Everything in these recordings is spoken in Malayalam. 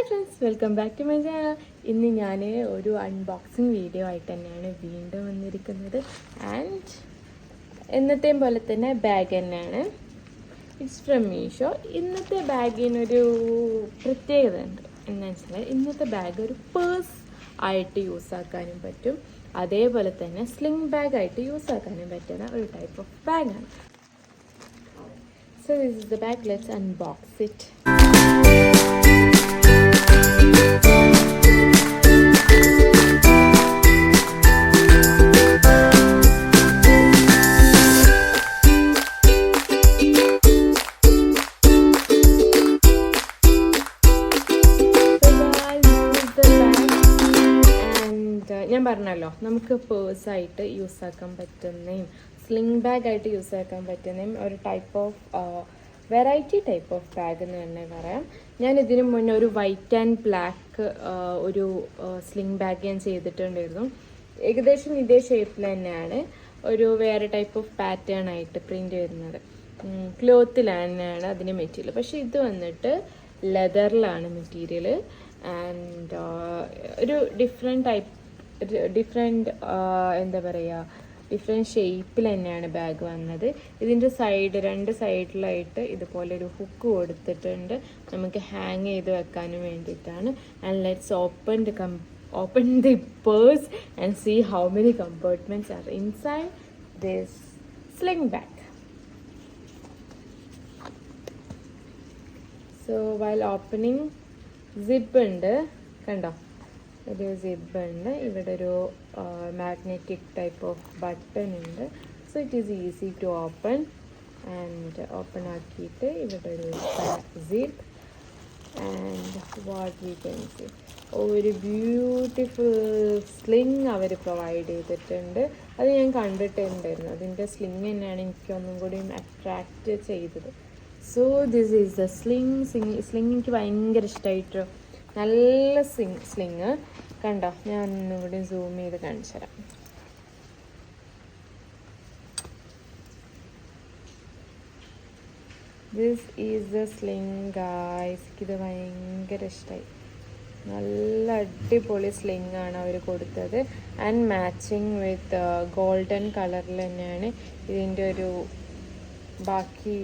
Friends, welcome back to my channel. ഇന്ന് ഞാൻ ഒരു അൺബോക്സിങ് വീഡിയോ ആയിട്ട് തന്നെയാണ് വീണ്ടും വന്നിരിക്കുന്നത്. ആൻഡ് എന്നത്തെയും പോലെ തന്നെ ബാഗ് തന്നെയാണ്. It's from Meesho. ഇന്നത്തെ ബാഗിനൊരു പ്രത്യേകത ഉണ്ട്. എന്താണെന്ന് വെച്ചാൽ ഇന്നത്തെ ബാഗ് ഒരു പേഴ്സ് ആയിട്ട് യൂസ് ആക്കാനും പറ്റും, അതേപോലെ തന്നെ സ്ലിംഗ് ബാഗ് ആയിട്ട് യൂസ് ആക്കാനും പറ്റുന്ന ഒരു ടൈപ്പ് ഓഫ് ബാഗാണ്. So this is the bag. Let's unbox it. ഞാൻ പറഞ്ഞല്ലോ, നമുക്ക് പേഴ്സായിട്ട് യൂസ് ആക്കാൻ പറ്റുന്നതും സ്ലിംഗ് ബാഗ് ആയിട്ട് യൂസ് ആക്കാൻ പറ്റുന്നതും ഒരു type of variety type of bag എന്ന് തന്നെ പറയാം. ഞാൻ ഇതിനു മുന്നേ ഒരു വൈറ്റ് ആൻഡ് ബ്ലാക്ക് ഒരു സ്ലിംഗ് ബാഗ് ഞാൻ ചെയ്തിട്ടുണ്ടായിരുന്നു. ഏകദേശം ഇതേ ഷേപ്പിൽ തന്നെയാണ്, ഒരു വേറെ ടൈപ്പ് ഓഫ് പാറ്റേൺ ആയിട്ട് പ്രിന്റ് വരുന്നത്. ക്ലോത്തിൽ തന്നെയാണ് അതിന് മെറ്റീരിയൽ, പക്ഷെ ഇത് വന്നിട്ട് ലെതറിലാണ് മെറ്റീരിയൽ. ആൻഡ് ഒരു ഡിഫറെൻറ്റ് എന്താ പറയുക, ഡിഫറെൻറ്റ് ഷേപ്പിൽ തന്നെയാണ് ബാഗ് വന്നത്. ഇതിൻ്റെ രണ്ട് സൈഡിലായിട്ട് ഇതുപോലെ ഒരു ഹുക്ക് കൊടുത്തിട്ടുണ്ട്, നമുക്ക് ഹാങ് ചെയ്ത് വെക്കാനും വേണ്ടിയിട്ടാണ്. And let's open the purse and see how many compartments are inside this sling bag. So while opening, zip ഉണ്ട്, കണ്ടോ, ഒരു സിബ് ഉണ്ട്. ഇവിടെ ഒരു മാഗ്നറ്റിക് ടൈപ്പ് ഓഫ് ബട്ടൺ ഉണ്ട്. So it is easy to open. And open ആക്കിയിട്ട് ഇവിടെ ഒരു zip. And what we can see, ഒരു ബ്യൂട്ടിഫുൾ സ്ലിങ് അവർ പ്രൊവൈഡ് ചെയ്തിട്ടുണ്ട്. അത് ഞാൻ കണ്ടിട്ടുണ്ടായിരുന്നു. അതിൻ്റെ സ്ലിങ് തന്നെയാണ് എനിക്ക് ഒന്നും കൂടി അട്രാക്റ്റ് ചെയ്തത്. So this is the sling എനിക്ക് ഭയങ്കര ഇഷ്ടമായിട്ട്, നല്ല സ്ലിങ് കണ്ടോ. ഞാൻ ഒന്നും കൂടി സൂം ചെയ്ത് കാണിച്ചു തരാം. This is the sling guys. ഇത് ഭയങ്കര ഇഷ്ടമായി. നല്ല അടിപൊളി സ്ലിങ് ആണ് അവർ കൊടുത്തത്. ആൻഡ് മാച്ചിങ് വിത്ത് ഗോൾഡൻ കളറിൽ തന്നെയാണ് ഇതിൻ്റെ ഒരു ബാക്കി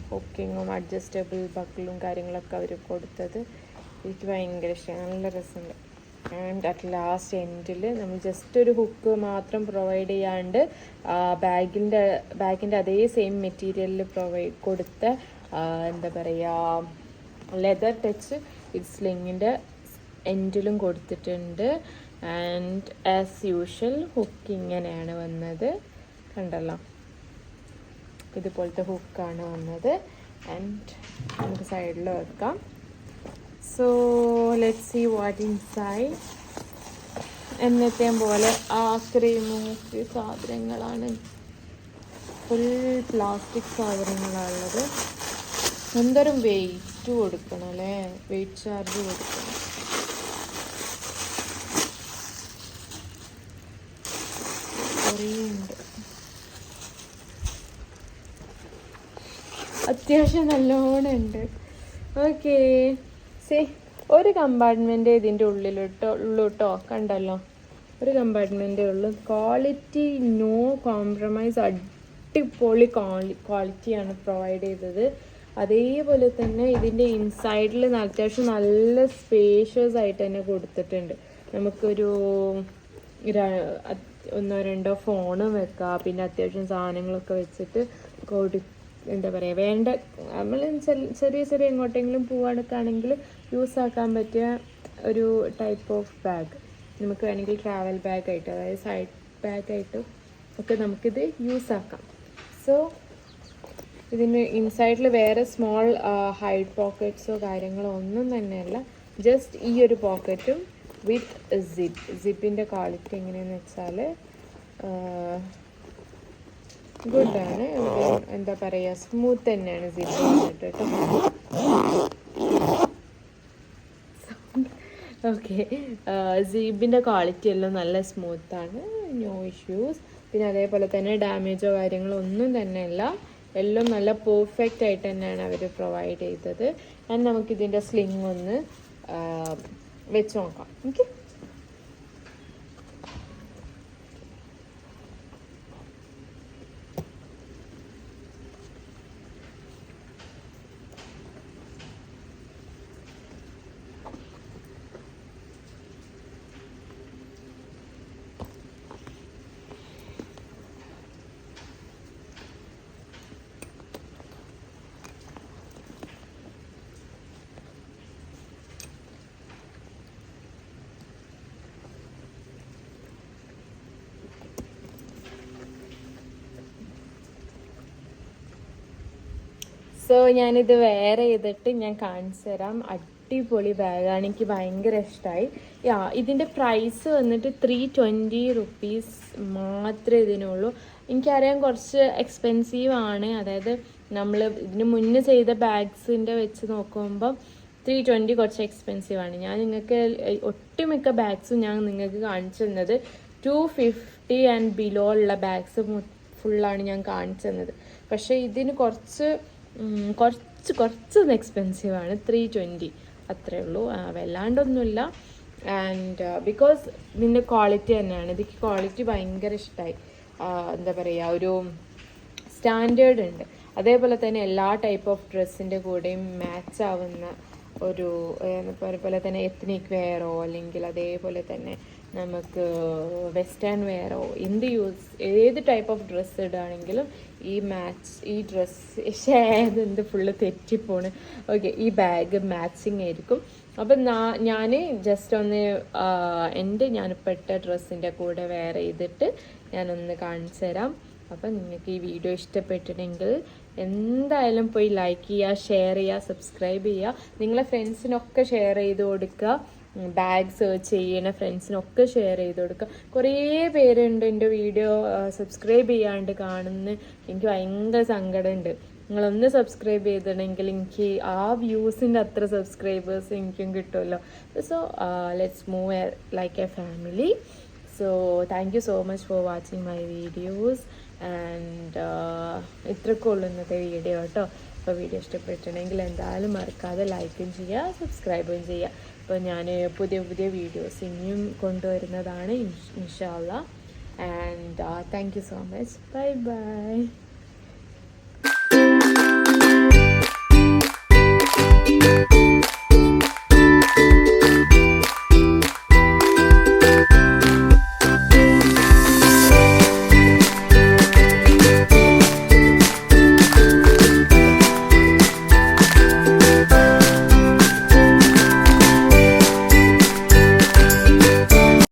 ഹുക്കിങ്ങും അഡ്ജസ്റ്റബിൾ ബക്കിളും കാര്യങ്ങളൊക്കെ അവർ കൊടുത്തത്. എനിക്ക് ഭയങ്കര ഇഷ്ടമായി, നല്ല രസമുണ്ട്. ആൻഡ് അറ്റ് ലാസ്റ്റ് എൻഡിൽ നമ്മൾ ജസ്റ്റ് ഒരു ഹുക്ക് മാത്രം പ്രൊവൈഡ് ചെയ്യാണ്ട് ബാഗിൻ്റെ അതേ സെയിം മെറ്റീരിയലിൽ കൊടുത്ത എന്താ പറയുക, ലെതർ ടച്ച് ഇത് സ്ലിങ്ങിൻ്റെ എൻഡിലും കൊടുത്തിട്ടുണ്ട്. ആൻഡ് ആസ് യൂഷ്വൽ ഹുക്ക് ഇങ്ങനെയാണ് വന്നത്, കണ്ടല്ലോ, ഇതുപോലത്തെ ഹുക്കാണ് വന്നത്. ആൻഡ് നമുക്ക് സൈഡിൽ വെക്കാം. So let's see what inside. എന്നത്തെയും പോലെ ആക്രീമും സാധനങ്ങളാണ്, ഫുൾ പ്ലാസ്റ്റിക് സാധനങ്ങളാണുള്ളത്. എന്തോരം വെയിറ്റ് കൊടുക്കണം അല്ലേ, വെയിറ്റ് ചാർജ് കൊടുക്കണം. കുറേ ഉണ്ട്, അത്യാവശ്യം നല്ലോണം ഉണ്ട്. ഓക്കെ, ഒരു കമ്പാർട്ട്മെൻറ്റ് ഇതിൻ്റെ ഉള്ളൂട്ടോ, കണ്ടല്ലോ, ഒരു കമ്പാർട്ട്മെൻറ്റേ ഉള്ളൂ. ക്വാളിറ്റി നോ കോംപ്രമൈസ്, അടിപൊളി ക്വാളിറ്റിയാണ് പ്രൊവൈഡ് ചെയ്തത്. അതേപോലെ തന്നെ ഇതിൻ്റെ ഇൻസൈഡിൽ അത്യാവശ്യം നല്ല സ്പേഷ്യസ് ആയിട്ട് തന്നെ കൊടുത്തിട്ടുണ്ട്. നമുക്കൊരു ഒന്നോ രണ്ടോ ഫോണും വെക്കാം, പിന്നെ അത്യാവശ്യം സാധനങ്ങളൊക്കെ വെച്ചിട്ട് എന്താ പറയുക, വേണ്ട നമ്മൾ ചെറിയ എങ്ങോട്ടെങ്കിലും പോവാനൊക്കെയാണെങ്കിൽ യൂസ് ആക്കാൻ പറ്റിയ ഒരു ടൈപ്പ് ഓഫ് ബാഗ്. നമുക്ക് വേണമെങ്കിൽ ട്രാവൽ ബാഗായിട്ട്, അതായത് സൈഡ് ബാഗായിട്ടും ഒക്കെ നമുക്കിത് യൂസ് ആക്കാം. സോ ഇതിന് ഇൻസൈഡിൽ വേറെ സ്മോൾ ഹൈഡ് പോക്കറ്റ്സോ കാര്യങ്ങളോ ഒന്നും തന്നെയല്ല, ജസ്റ്റ് ഈ ഒരു പോക്കറ്റും വിത്ത് സിപ്പിൻ്റെ ക്വാളിറ്റി എങ്ങനെയാണെന്ന് വെച്ചാൽ ഗുഡാണ്. എന്താ പറയുക, സ്മൂത്ത് തന്നെയാണ് സിപ്പ് വന്നിട്ട് കേട്ടോ. ഓക്കെ, സിബിൻ്റെ ക്വാളിറ്റി എല്ലാം നല്ല സ്മൂത്താണ്, നോ ഇഷ്യൂസ്. പിന്നെ അതേപോലെ തന്നെ ഡാമേജോ കാര്യങ്ങളോ ഒന്നും തന്നെയല്ല, എല്ലാം നല്ല പെർഫെക്റ്റ് ആയിട്ട് തന്നെയാണ് അവർ പ്രൊവൈഡ് ചെയ്തത്. ആൻഡ് നമുക്കിതിൻ്റെ സ്ലിങ് ഒന്ന് വെച്ച് നോക്കാം. ഓക്കെ. സോ ഞാനിത് വെയർ ചെയ്തിട്ട് ഞാൻ കാണിച്ചു തരാം. അടിപൊളി ബാഗാണ്, എനിക്ക് ഭയങ്കര ഇഷ്ടമായി. ഇതിൻ്റെ പ്രൈസ് വന്നിട്ട് 320 റുപ്പീസ് മാത്രമേ ഇതിനുള്ളൂ. എനിക്കറിയാം കുറച്ച് എക്സ്പെൻസീവ് ആണ്, അതായത് നമ്മൾ ഇതിന് മുന്നേ ചെയ്ത ബാഗ്സിൻ്റെ വെച്ച് നോക്കുമ്പം 320 കുറച്ച് എക്സ്പെൻസീവ് ആണ്. ഞാൻ നിങ്ങൾക്ക് ഒട്ടുമിക്ക ബാഗ്സും ഞാൻ നിങ്ങൾക്ക് കാണിച്ചു തന്നത് 250 ആൻഡ് ബിലോ ഉള്ള ബാഗ്സ് ഫുള്ളാണ് ഞാൻ കാണിച്ചു തന്നത്. പക്ഷേ ഇതിന് കുറച്ചൊന്ന് എക്സ്പെൻസീവ് ആണ്. 320 അത്രയേ ഉള്ളൂ, വല്ലാണ്ടൊന്നുമില്ല. ആൻഡ് ബിക്കോസ് ഇതിൻ്റെ ക്വാളിറ്റി തന്നെയാണ്, ഇതിക്ക് ക്വാളിറ്റി ഭയങ്കര ഇഷ്ടമായി. എന്താ പറയുക, ഒരു സ്റ്റാൻഡേർഡ് ഉണ്ട്. അതേപോലെ തന്നെ എല്ലാ ടൈപ്പ് ഓഫ് ഡ്രസ്സിൻ്റെ കൂടെയും മാച്ച് ആവുന്ന ഒരു, അതുപോലെ തന്നെ എത്നിക് വെയറോ അല്ലെങ്കിൽ അതേപോലെ തന്നെ നമുക്ക് വെസ്റ്റേൺ വെയറോ ഏത് ടൈപ്പ് ഓഫ് ഡ്രസ്സ് ഇടുകയാണെങ്കിലും ഈ ഡ്രസ്സ് എന്ത് ഫുള്ള് തെറ്റിപ്പോണ്. ഓക്കെ, ഈ ബാഗ് മാച്ചിങ് ആയിരിക്കും. അപ്പം ഞാൻ ജസ്റ്റ് ഒന്ന് ഞാനിപ്പോൾ ഇട്ട ഡ്രസ്സിൻ്റെ കൂടെ വെയർ ചെയ്തിട്ട് ഞാനൊന്ന് കാണിച്ചു തരാം. അപ്പം നിങ്ങൾക്ക് ഈ വീഡിയോ ഇഷ്ടപ്പെട്ടിട്ടുണ്ടെങ്കിൽ എന്തായാലും പോയി ലൈക്ക് ചെയ്യുക, ഷെയർ ചെയ്യുക, സബ്സ്ക്രൈബ് ചെയ്യുക. നിങ്ങളെ ഫ്രണ്ട്സിനൊക്കെ ഷെയർ ചെയ്ത് കൊടുക്കുക. ബാഗ് സെർച്ച് ചെയ്യണ ഫ്രണ്ട്സിനൊക്കെ ഷെയർ ചെയ്ത് കൊടുക്കുക. കുറേ പേരുണ്ട് എൻ്റെ വീഡിയോ സബ്സ്ക്രൈബ് ചെയ്യാണ്ട് കാണുന്ന. എനിക്ക് ഭയങ്കര സങ്കടമുണ്ട്. നിങ്ങളൊന്ന് സബ്സ്ക്രൈബ് ചെയ്തിട്ടുണ്ടെങ്കിൽ എനിക്ക് ആ വ്യൂസിൻ്റെ അത്ര സബ്സ്ക്രൈബേഴ്സ് എനിക്കും കിട്ടുമല്ലോ. So let's move like A family. So thank you so much for watching my videos. And ഇത്രയൊക്കെ ഉള്ളൂ ഇന്നത്തെ വീഡിയോ കേട്ടോ. അപ്പോൾ വീഡിയോ ഇഷ്ടപ്പെട്ടിട്ടുണ്ടെങ്കിൽ എന്തായാലും മറക്കാതെ ലൈക്കും ചെയ്യുക, സബ്സ്ക്രൈബും ചെയ്യുക. അപ്പോൾ ഞാൻ പുതിയ വീഡിയോസ് ഇനിയും കൊണ്ടുവരുന്നതാണ് ഇൻഷാ അല്ലാഹ്. And thank you so much. Bye by.